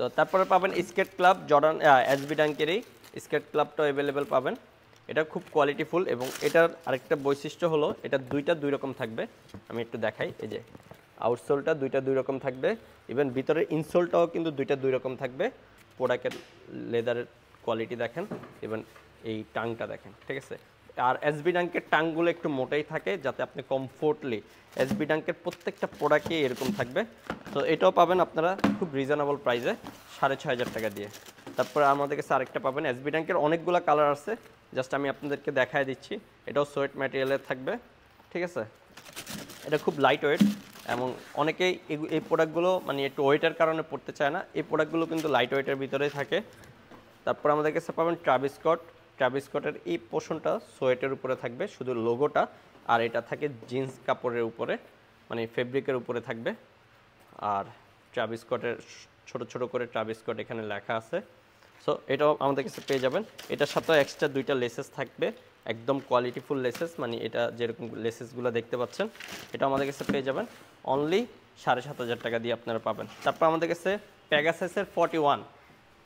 তো তারপরে পাবেন স্কেট ক্লাব জর্ডান এসবি ডাঙ্কেরই স্কেট ক্লাবটা অ্যাভেলেবেল পাবেন। এটা খুব কোয়ালিটিফুল এবং এটার আরেকটা বৈশিষ্ট্য হলো এটা দুইটা দুই রকম থাকবে। আমি একটু দেখাই, এই যে আউটসোলটা দুইটা দুই রকম থাকবে, ইভেন ভিতরের ইনসোলটাও কিন্তু দুইটা দুই রকম থাকবে। প্রোডাক্টের লেদারের কোয়ালিটি দেখেন, ইভেন এই টাংটা দেখেন, ঠিক আছে। আর এসবি ডাঙ্কের টাংগুলো একটু মোটাই থাকে যাতে আপনি কমফোর্টলি, এসবি ডাঙ্কের প্রত্যেকটা প্রোডাক্টই এরকম থাকবে। তো এটাও পাবেন আপনারা খুব রিজনেবল প্রাইসে 6,500 টাকা দিয়ে। তারপরে আমাদের কাছে আরেকটা পাবেন, এসবি ডাঙ্কের অনেকগুলো কালার আছে, জাস্ট আমি আপনাদেরকে দেখায় দিচ্ছি। এটাও সোয়েট ম্যাটেরিয়ালের থাকবে, ঠিক আছে। এটা খুব লাইট ওয়েট এবং অনেকেই এই প্রোডাক্টগুলো মানে একটু ওয়েটের কারণে পড়তে চায় না, এই প্রোডাক্টগুলো কিন্তু লাইট ওয়েটের ভিতরেই থাকে। তারপর আমাদের কাছে পাবেন ট্রাভিস স্কট। ট্রাভিস স্কটের এই পোর্শনটা সোয়েটের উপরে থাকবে, শুধু লোগোটা, আর এটা থাকে জিন্স কাপড়ের উপরে, মানে ফেব্রিকের উপরে থাকবে। আর ট্রাভিস স্কটের ছোট ছোট করে ট্রাভিস স্কট এখানে লেখা আছে। সো এটাও আমাদের কাছে পেয়ে যাবেন। এটার সাথে এক্সট্রা দুইটা লেসেস থাকবে, একদম কোয়ালিটিফুল লেসেস, মানে এটা যেরকম লেসেসগুলো দেখতে পাচ্ছেন এটা আমাদের কাছে পেয়ে যাবেন অনলি 7,500 টাকা দিয়ে আপনারা পাবেন। তারপর আমাদের কাছে প্যাগাসাসের 41,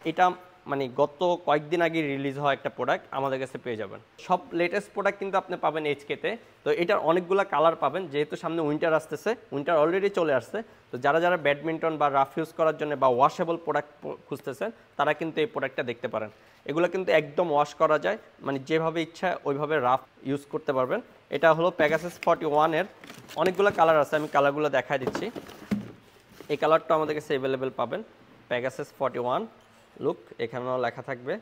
এটা মানে গত কয়েকদিন আগে রিলিজ হওয়া একটা প্রোডাক্ট আমাদের কাছে পেয়ে যাবেন। সব লেটেস্ট প্রোডাক্ট কিন্তু আপনি পাবেন এইচকেতে। তো এটার অনেকগুলো কালার পাবেন, যেহেতু সামনে উইন্টার আসতেছে, উইন্টার অলরেডি চলে আসছে। তো যারা যারা ব্যাডমিন্টন বা রাফ ইউজ করার জন্য বা ওয়াশেবল প্রোডাক্ট খুঁজতেছেন তারা কিন্তু এই প্রোডাক্টটা দেখতে পারেন। এগুলো কিন্তু একদম ওয়াশ করা যায়, মানে যেভাবে ইচ্ছা ওইভাবে রাফ ইউজ করতে পারবেন। এটা হলো প্যাগাসাস 41-এর অনেকগুলো কালার আছে, আমি কালারগুলো দেখাই দিচ্ছি। এই কালারটা আমাদের কাছে অ্যাভেলেবেল পাবেন, প্যাগাসাস 41 লুক, এখানেও লেখা থাকবে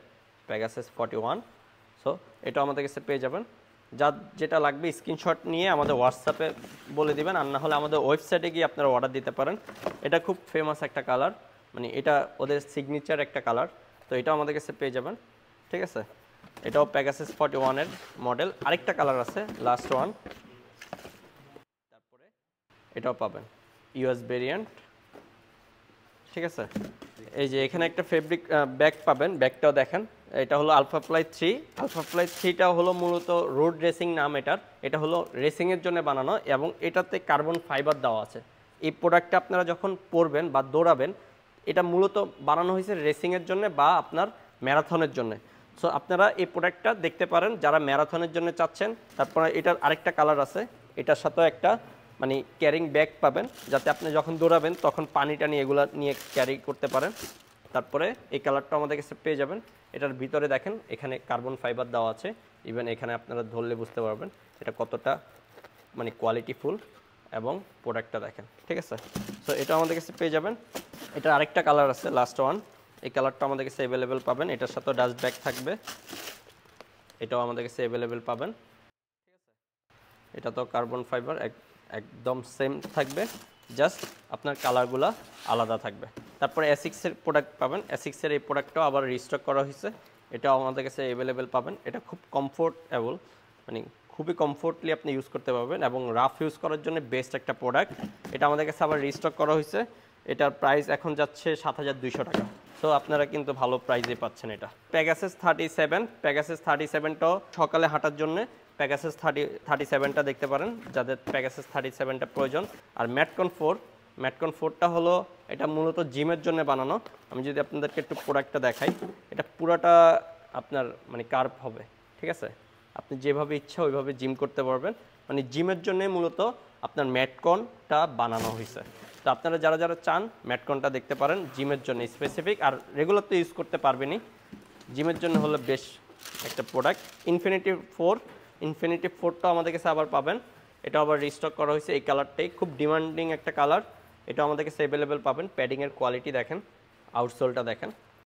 প্যাগাসাস 41। সো এটা আমাদের কাছে পেয়ে যাবেন। যেটা লাগবে স্ক্রিনশট নিয়ে আমাদের হোয়াটসঅ্যাপে বলে দিবেন, আর না হলে আমাদের ওয়েবসাইটে গিয়ে আপনারা অর্ডার দিতে পারেন। এটা খুব ফেমাস একটা কালার, মানে এটা ওদের সিগনেচার একটা কালার। তো এটাও আমাদের কাছে পেয়ে যাবেন, ঠিক আছে। এটাও প্যাগাসাস 41-এর মডেল। আরেকটা কালার আছে লাস্ট ওয়ান, তারপরে এটাও পাবেন ইউএস ভেরিয়েন্ট, ঠিক আছে। এই যে এখানে একটা ফেব্রিক ব্যাগ পাবেন, ব্যাগটাও দেখেন। এটা হলো আলফা ফ্লাই 3। আলফা ফ্লাই 3টা হলো মূলত রোড রেসিং নাম এটার। এটা হলো রেসিংয়ের জন্য বানানো এবং এটাতে কার্বন ফাইবার দেওয়া আছে। এই প্রোডাক্টটা আপনারা যখন পরবেন বা দৌড়াবেন, এটা মূলত বানানো হয়েছে রেসিংয়ের জন্য বা আপনার ম্যারাথনের জন্য। সো আপনারা এই প্রোডাক্টটা দেখতে পারেন যারা ম্যারাথনের জন্য চাচ্ছেন। তারপরে এটার আরেকটা কালার আছে, এটার সাথেও একটা মানে ক্যারিং ব্যাগ পাবেন, যাতে আপনি যখন দৌড়াবেন তখন পানি টানি এগুলো নিয়ে ক্যারি করতে পারেন। তারপরে এই কালারটা আমাদের কাছে পেয়ে যাবেন। এটার ভিতরে দেখেন এখানে কার্বন ফাইবার দেওয়া আছে, ইভেন এখানে আপনারা ধরলে বুঝতে পারবেন এটা কতটা মানে কোয়ালিটিফুল এবং প্রোডাক্টটা দেখেন, ঠিক আছে। সো এটা আমাদের কাছে পেয়ে যাবেন। এটা আরেকটা কালার আছে লাস্ট ওয়ান, এই কালারটা আমাদের কাছে অ্যাভেলেবেল পাবেন। এটার সাথে ডাস্ট ব্যাগ থাকবে, এটাও আমাদের কাছে অ্যাভেলেবেল পাবেন, ঠিক আছে। এটা তো কার্বন ফাইবার একদম সেম থাকবে, জাস্ট আপনার কালারগুলো আলাদা থাকবে। তারপরে অ্যাসিক্সের প্রোডাক্ট পাবেন, অ্যাসিক্সের এই প্রোডাক্টটাও আবার রিস্টক করা হয়েছে, এটাও আমাদের কাছে অ্যাভেলেবেল পাবেন। এটা খুব কমফোর্টেবল, মানে খুবই কমফোর্টলি আপনি ইউজ করতে পারবেন এবং রাফ ইউজ করার জন্য বেস্ট একটা প্রোডাক্ট। এটা আমাদের কাছে আবার রিস্টক করা হয়েছে, এটার প্রাইস এখন যাচ্ছে 7,200 টাকা। তো আপনারা কিন্তু ভালো প্রাইসে পাচ্ছেন এটা। প্যাগাসাস 37, প্যাগাসাস 37টাও সকালে হাঁটার জন্য প্যাগাসাস 37টা দেখতে পারেন যাদের প্যাগাসাস 37টা প্রয়োজন। আর ম্যাটকন 4টা হলো এটা মূলত জিমের জন্য বানানো। আমি যদি আপনাদেরকে একটু প্রোডাক্টটা দেখাই, এটা পুরাটা আপনার মানে কার্ভ হবে, ঠিক আছে। আপনি যেভাবে ইচ্ছা ওইভাবে জিম করতে পারবেন, মানে জিমের জন্যই মূলত আপনার ম্যাটকনটা বানানো হয়েছে। তো আপনারা যারা যারা চান ম্যাটকনটা দেখতে পারেন জিমের জন্য স্পেসিফিক, আর রেগুলার তো ইউজ করতে পারবেনই, জিমের জন্য হলো বেশ একটা প্রোডাক্ট। ইনফিনিটি 4টাও আমাদের কাছে আবার পাবেন, এটা আবার রিস্টক করা হয়েছে। এই কালারটাই খুব ডিমান্ডিং একটা কালার, এটা আমাদের কাছে অ্যাভেলেবেল পাবেন। প্যাডিংয়ের কোয়ালিটি দেখেন, আউটসোলটা দেখেন,